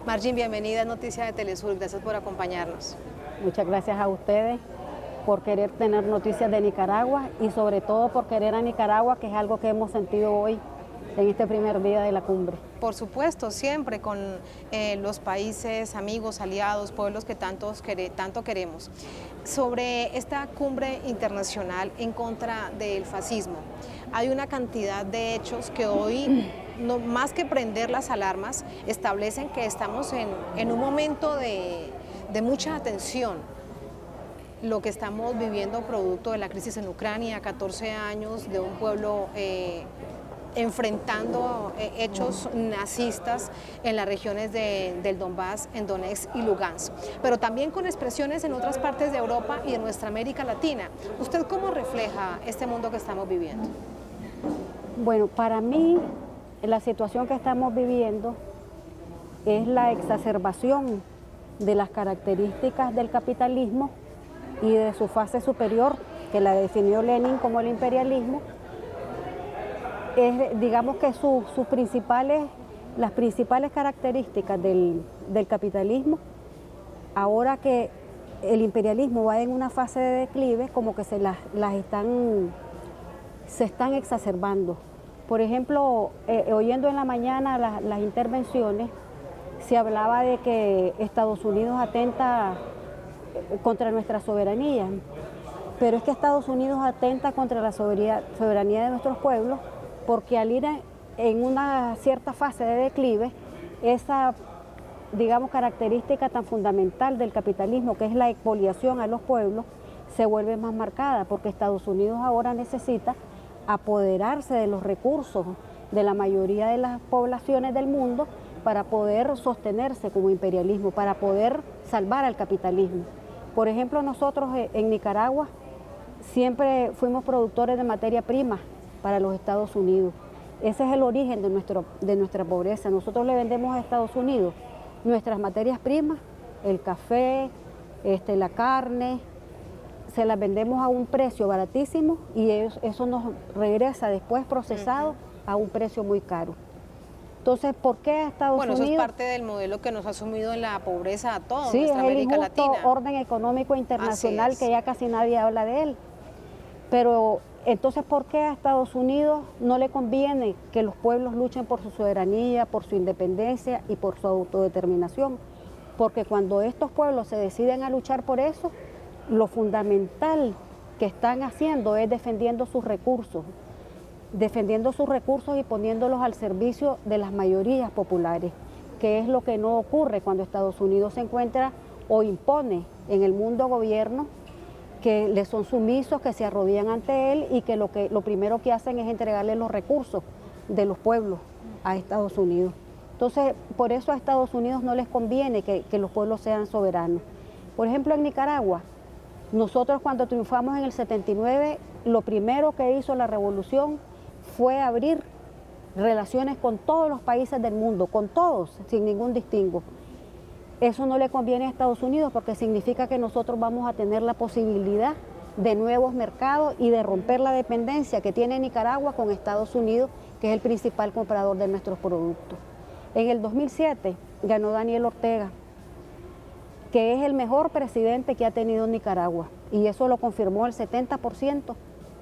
Margin, bienvenida a Noticias de Telesur, gracias por acompañarnos. Muchas gracias a ustedes por querer tener noticias de Nicaragua y sobre todo por querer a Nicaragua, que es algo que hemos sentido hoy en este primer día de la cumbre. Por supuesto, siempre con los países, amigos, aliados, pueblos que tanto queremos. Sobre esta cumbre internacional en contra del fascismo, hay una cantidad de hechos que hoy, no, más que prender las alarmas, establecen que estamos en un momento de mucha atención. Lo que estamos viviendo producto de la crisis en Ucrania, 14 años de un pueblo enfrentando hechos nazistas en las regiones del Donbass, en Donetsk y Lugansk, pero también con expresiones en otras partes de Europa y de nuestra América Latina. ¿Usted cómo refleja este mundo que estamos viviendo? Bueno, para mí la situación que estamos viviendo es la exacerbación de las características del capitalismo y de su fase superior, que la definió Lenin como el imperialismo. Es, digamos que las principales características del capitalismo, ahora que el imperialismo va en una fase de declive, como que se están exacerbando. Por ejemplo, oyendo en la mañana las intervenciones, se hablaba de que Estados Unidos atenta contra nuestra soberanía, pero es que Estados Unidos atenta contra la soberanía de nuestros pueblos, porque al ir en una cierta fase de declive, esa, digamos, característica tan fundamental del capitalismo, que es la expoliación a los pueblos, se vuelve más marcada, porque Estados Unidos ahora necesita apoderarse de los recursos de la mayoría de las poblaciones del mundo para poder sostenerse como imperialismo, para poder salvar al capitalismo. Por ejemplo, nosotros en Nicaragua siempre fuimos productores de materia prima para los Estados Unidos. Ese es el origen de nuestra pobreza. Nosotros le vendemos a Estados Unidos nuestras materias primas, el café, la carne, se las vendemos a un precio baratísimo y eso nos regresa después procesado a un precio muy caro. Entonces, ¿por qué a Estados Unidos? Bueno, eso es parte del modelo que nos ha sumido en la pobreza a todos, sí, nuestra América Latina. Sí, es el injusto orden económico internacional que ya casi nadie habla de él. Pero entonces, ¿por qué a Estados Unidos no le conviene que los pueblos luchen por su soberanía, por su independencia y por su autodeterminación? Porque cuando estos pueblos se deciden a luchar por eso, lo fundamental que están haciendo es defendiendo sus recursos y poniéndolos al servicio de las mayorías populares, que es lo que no ocurre cuando Estados Unidos se encuentra o impone en el mundo gobierno que le son sumisos, que se arrodillan ante él y que lo primero que hacen es entregarle los recursos de los pueblos a Estados Unidos. Entonces, por eso a Estados Unidos no les conviene que los pueblos sean soberanos. Por ejemplo, en Nicaragua, nosotros cuando triunfamos en el 79, lo primero que hizo la revolución fue abrir relaciones con todos los países del mundo, con todos, sin ningún distingo. Eso no le conviene a Estados Unidos porque significa que nosotros vamos a tener la posibilidad de nuevos mercados y de romper la dependencia que tiene Nicaragua con Estados Unidos, que es el principal comprador de nuestros productos. En el 2007 ganó Daniel Ortega, que es el mejor presidente que ha tenido Nicaragua, y eso lo confirmó el 70%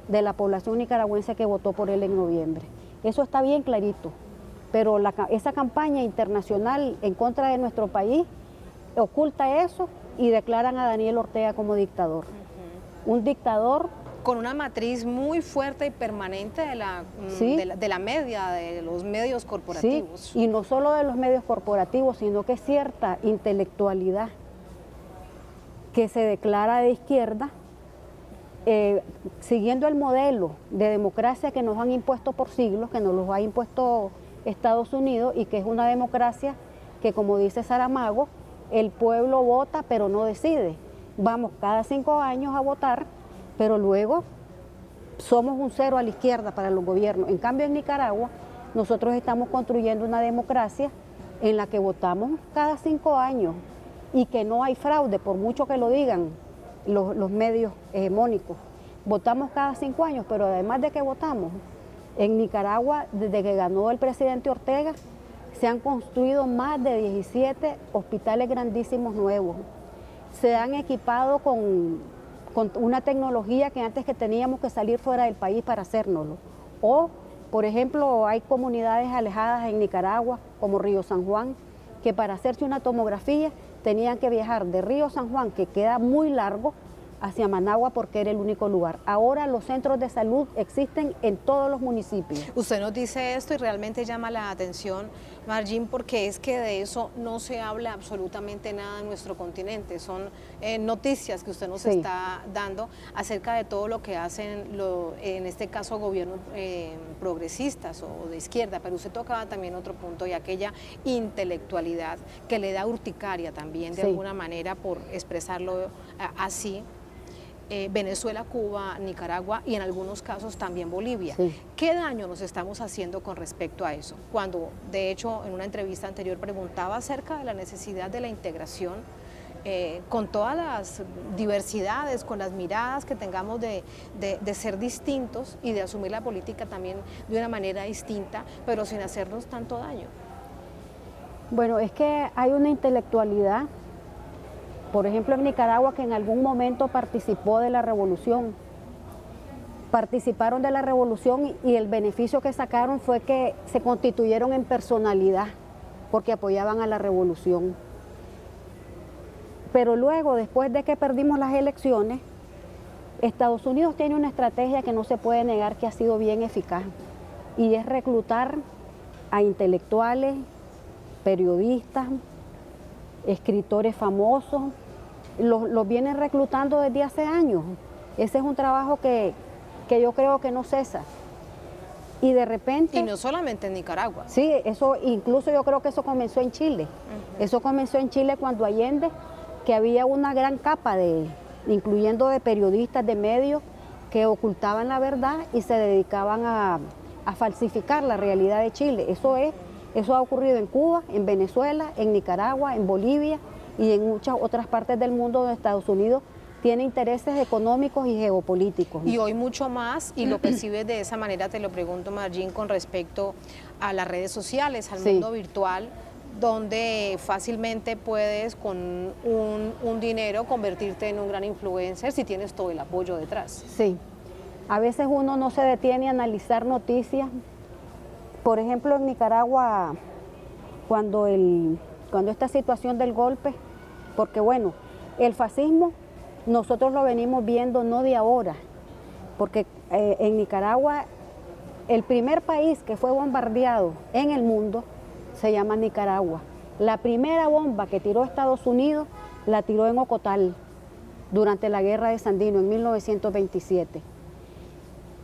de la población nicaragüense que votó por él en noviembre. Eso está bien clarito, pero esa campaña internacional en contra de nuestro país oculta eso y declaran a Daniel Ortega como dictador. Un dictador con una matriz muy fuerte y permanente de la media, de los medios corporativos. Sí, y no solo de los medios corporativos, sino que cierta intelectualidad que se declara de izquierda, siguiendo el modelo de democracia que nos han impuesto por siglos, que nos los ha impuesto Estados Unidos, y que es una democracia que, como dice Saramago, el pueblo vota pero no decide. Vamos cada 5 años a votar, pero luego somos un cero a la izquierda para los gobiernos. En cambio, en Nicaragua, nosotros estamos construyendo una democracia en la que votamos cada 5 años y que no hay fraude, por mucho que lo digan los medios hegemónicos. Votamos cada 5 años, pero además de que votamos, en Nicaragua, desde que ganó el presidente Ortega, se han construido más de 17 hospitales grandísimos nuevos. Se han equipado con una tecnología que antes que teníamos que salir fuera del país para hacérnoslo. O, por ejemplo, hay comunidades alejadas en Nicaragua, como Río San Juan, que para hacerse una tomografía tenían que viajar de Río San Juan, que queda muy largo, hacia Managua porque era el único lugar. Ahora los centros de salud existen en todos los municipios. Usted nos dice esto y realmente llama la atención, Margin, porque es que de eso no se habla absolutamente nada en nuestro continente. Son noticias que usted nos está dando acerca de todo lo que hacen, en este caso, gobiernos progresistas o de izquierda, pero usted tocaba también otro punto y aquella intelectualidad que le da urticaria también de alguna manera, por expresarlo así. Venezuela, Cuba, Nicaragua y en algunos casos también Bolivia. Sí. ¿Qué daño nos estamos haciendo con respecto a eso? Cuando, de hecho, en una entrevista anterior preguntaba acerca de la necesidad de la integración con todas las diversidades, con las miradas que tengamos de ser distintos y de asumir la política también de una manera distinta, pero sin hacernos tanto daño. Bueno, es que hay una intelectualidad. Por ejemplo, en Nicaragua, que en algún momento participó de la revolución. Participaron de la revolución y el beneficio que sacaron fue que se constituyeron en personalidad, porque apoyaban a la revolución. Pero luego, después de que perdimos las elecciones, Estados Unidos tiene una estrategia que no se puede negar que ha sido bien eficaz, y es reclutar a intelectuales, periodistas, escritores famosos, los vienen reclutando desde hace años. Ese es un trabajo que yo creo que no cesa. Y de repente... Y no solamente en Nicaragua. Sí, eso, incluso yo creo que eso comenzó en Chile. Eso comenzó en Chile cuando Allende, que había una gran capa incluyendo de periodistas, de medios, que ocultaban la verdad y se dedicaban a falsificar la realidad de Chile. Eso ha ocurrido en Cuba, en Venezuela, en Nicaragua, en Bolivia y en muchas otras partes del mundo donde Estados Unidos tiene intereses económicos y geopolíticos. Y hoy mucho más, y lo percibes de esa manera, te lo pregunto, Margin, con respecto a las redes sociales, al mundo virtual, donde fácilmente puedes con un dinero convertirte en un gran influencer si tienes todo el apoyo detrás. Sí, a veces uno no se detiene a analizar noticias. Por ejemplo, en Nicaragua, cuando esta situación del golpe, porque bueno, el fascismo nosotros lo venimos viendo no de ahora, porque en Nicaragua el primer país que fue bombardeado en el mundo se llama Nicaragua. La primera bomba que tiró Estados Unidos la tiró en Ocotal durante la guerra de Sandino en 1927.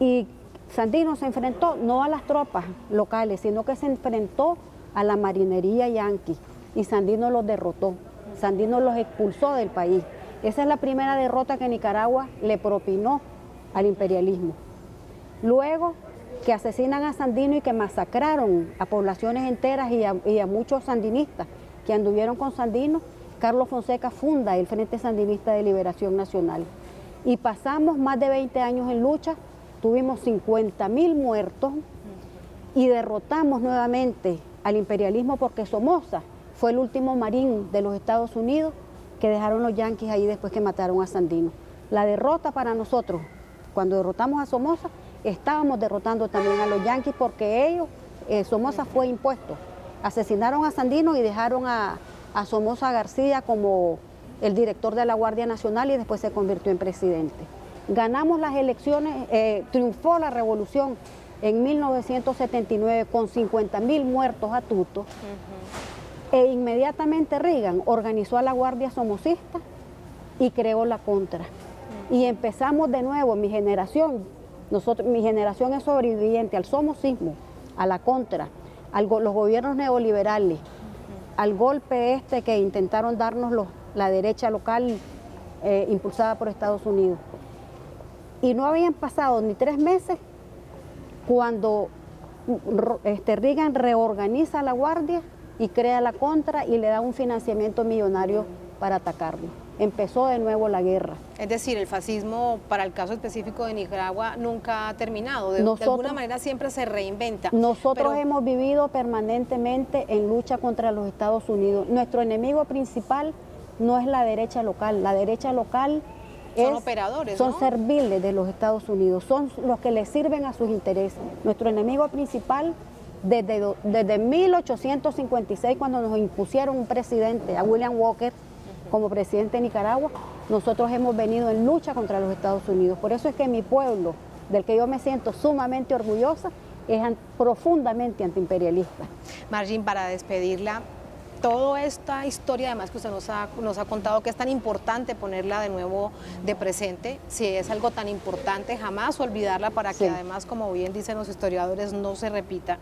Y Sandino se enfrentó no a las tropas locales, sino que se enfrentó a la marinería yanqui y Sandino los derrotó. Sandino los expulsó del país. Esa es la primera derrota que Nicaragua le propinó al imperialismo. Luego que asesinan a Sandino y que masacraron a poblaciones enteras y a muchos sandinistas que anduvieron con Sandino, Carlos Fonseca funda el Frente Sandinista de Liberación Nacional. Y pasamos más de 20 años en lucha, tuvimos 50.000 muertos y derrotamos nuevamente al imperialismo porque Somoza fue el último marín de los Estados Unidos que dejaron los yanquis ahí después que mataron a Sandino. La derrota para nosotros, cuando derrotamos a Somoza, estábamos derrotando también a los yanquis porque ellos, Somoza fue impuesto. Asesinaron a Sandino y dejaron a Somoza García como el director de la Guardia Nacional y después se convirtió en presidente. Ganamos las elecciones, triunfó la revolución en 1979 con 50.000 muertos a tuto. E inmediatamente Reagan organizó a la Guardia Somocista y creó la Contra. Y empezamos de nuevo, mi generación es sobreviviente al somocismo, a la Contra, los gobiernos neoliberales, al golpe que intentaron darnos la derecha local impulsada por Estados Unidos. Y no habían pasado ni 3 meses cuando Reagan reorganiza la Guardia y crea la contra y le da un financiamiento millonario para atacarlo. Empezó de nuevo la guerra. Es decir, el fascismo, para el caso específico de Nicaragua, nunca ha terminado. De alguna manera siempre se reinventa. Nosotros hemos vivido permanentemente en lucha contra los Estados Unidos. Nuestro enemigo principal no es la derecha local. La derecha local son operadores, son ¿no? serviles de los Estados Unidos, son los que les sirven a sus intereses. Nuestro enemigo principal, desde 1856, cuando nos impusieron un presidente, a William Walker, como presidente de Nicaragua, nosotros hemos venido en lucha contra los Estados Unidos. Por eso es que mi pueblo, del que yo me siento sumamente orgullosa, es profundamente antiimperialista. Margin, para despedirla, toda esta historia además que usted nos ha contado, que es tan importante ponerla de nuevo de presente, si es algo tan importante, jamás olvidarla para que además, como bien dicen los historiadores, no se repita.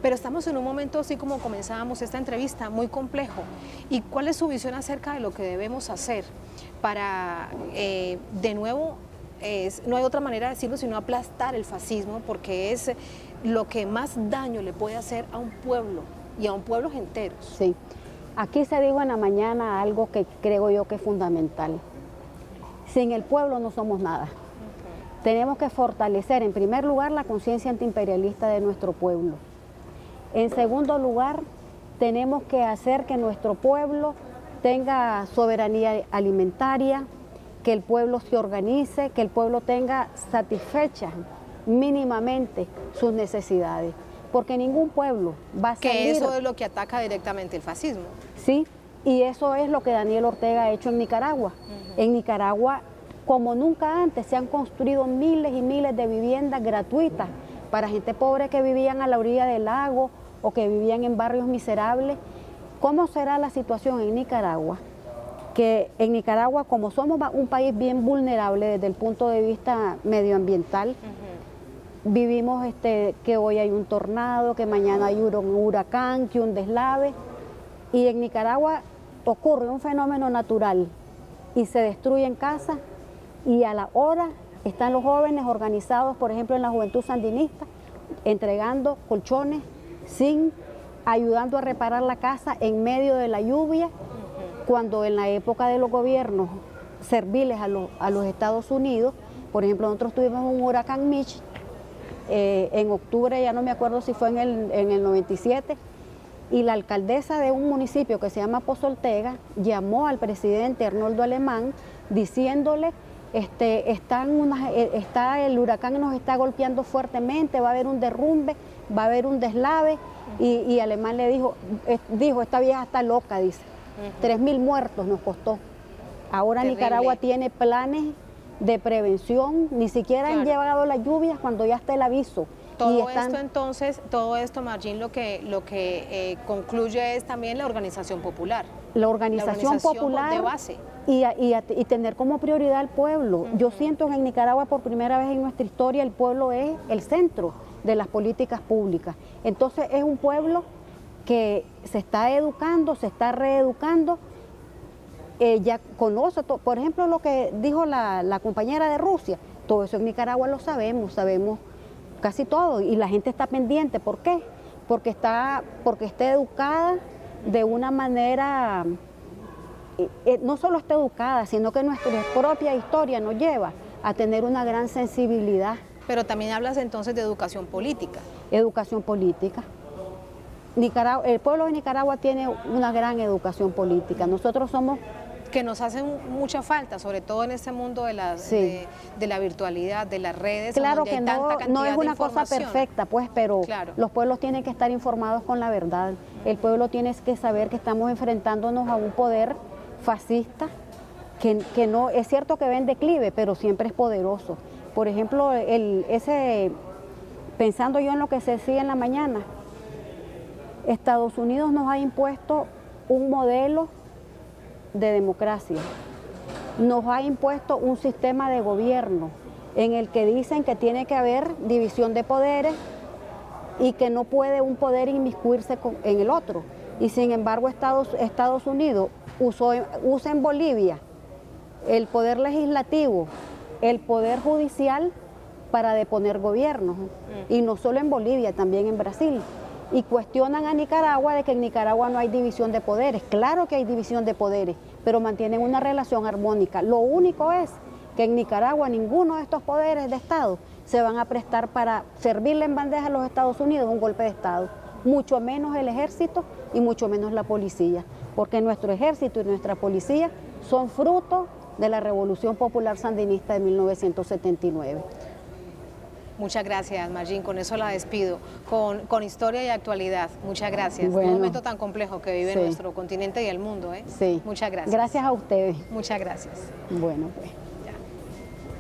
Pero estamos en un momento, así como comenzábamos esta entrevista, muy complejo. ¿Y cuál es su visión acerca de lo que debemos hacer para, de nuevo, no hay otra manera de decirlo, sino aplastar el fascismo, porque es lo que más daño le puede hacer a un pueblo y a un pueblo entero? Sí. Aquí se dijo en la mañana algo que creo yo que es fundamental. Sin el pueblo no somos nada. Tenemos que fortalecer, en primer lugar, la conciencia antiimperialista de nuestro pueblo. En segundo lugar, tenemos que hacer que nuestro pueblo tenga soberanía alimentaria, que el pueblo se organice, que el pueblo tenga satisfechas mínimamente sus necesidades, porque ningún pueblo va a salir... Que eso es lo que ataca directamente el fascismo. Sí, y eso es lo que Daniel Ortega ha hecho en Nicaragua. En Nicaragua, como nunca antes, se han construido miles y miles de viviendas gratuitas para gente pobre que vivían a la orilla del lago o que vivían en barrios miserables. ¿Cómo será la situación en Nicaragua? Que en Nicaragua, como somos un país bien vulnerable desde el punto de vista medioambiental, vivimos que hoy hay un tornado, que mañana hay un huracán, que un deslave, y en Nicaragua ocurre un fenómeno natural y se destruyen casas, y a la hora están los jóvenes organizados, por ejemplo en la Juventud Sandinista, entregando colchones, zinc, ayudando a reparar la casa en medio de la lluvia, cuando en la época de los gobiernos serviles a los Estados Unidos, por ejemplo, nosotros tuvimos un huracán Mitch en octubre, ya no me acuerdo si fue en el 97, y la alcaldesa de un municipio que se llama Pozo Ortega llamó al presidente Arnoldo Alemán diciéndole: el huracán nos está golpeando fuertemente, va a haber un derrumbe, va a haber un deslave, y Alemán le dijo, esta vieja está loca, dice. 3.000 muertos nos costó. Ahora terrible. Nicaragua tiene planes de prevención, ni siquiera han llegado las lluvias cuando ya está el aviso. Todo esto entonces, Margin, lo que concluye es también la organización popular. La organización popular de base. Y tener como prioridad al pueblo. Yo siento que en Nicaragua por primera vez en nuestra historia el pueblo es el centro de las políticas públicas. Entonces es un pueblo que se está educando, se está reeducando, ya conoce, por ejemplo, lo que dijo la compañera de Rusia, todo eso en Nicaragua lo sabemos casi todo, y la gente está pendiente. ¿Por qué? Porque está educada de una manera, no solo está educada, sino que nuestra propia historia nos lleva a tener una gran sensibilidad. Pero también hablas entonces de educación política. Educación política. El pueblo de Nicaragua tiene una gran educación política. Nosotros somos... Que nos hacen mucha falta, sobre todo en este mundo de la virtualidad, de las redes. Claro que no es una cosa perfecta, pues, pero los pueblos tienen que estar informados con la verdad. El pueblo tiene que saber que estamos enfrentándonos a un poder fascista que no, es cierto que va en declive, pero siempre es poderoso. Por ejemplo, pensando yo en lo que se decía en la mañana, Estados Unidos nos ha impuesto un modelo de democracia, nos ha impuesto un sistema de gobierno en el que dicen que tiene que haber división de poderes y que no puede un poder inmiscuirse en el otro. Y sin embargo Estados Unidos usa en Bolivia el poder legislativo, el poder judicial para deponer gobiernos, y no solo en Bolivia, también en Brasil. y cuestionan a Nicaragua de que en Nicaragua no hay división de poderes. Claro que hay división de poderes, pero mantienen una relación armónica. Lo único es que en Nicaragua ninguno de estos poderes de Estado se van a prestar para servirle en bandeja a los Estados Unidos un golpe de Estado, mucho menos el ejército y mucho menos la policía, porque nuestro ejército y nuestra policía son fruto de la Revolución Popular Sandinista de 1979. Muchas gracias, Magín. Con eso la despido, con historia y actualidad. Muchas gracias. Bueno. Un momento tan complejo que vive Sí. nuestro continente y el mundo. Sí. Muchas gracias. Gracias a ustedes. Muchas gracias. Bueno, pues.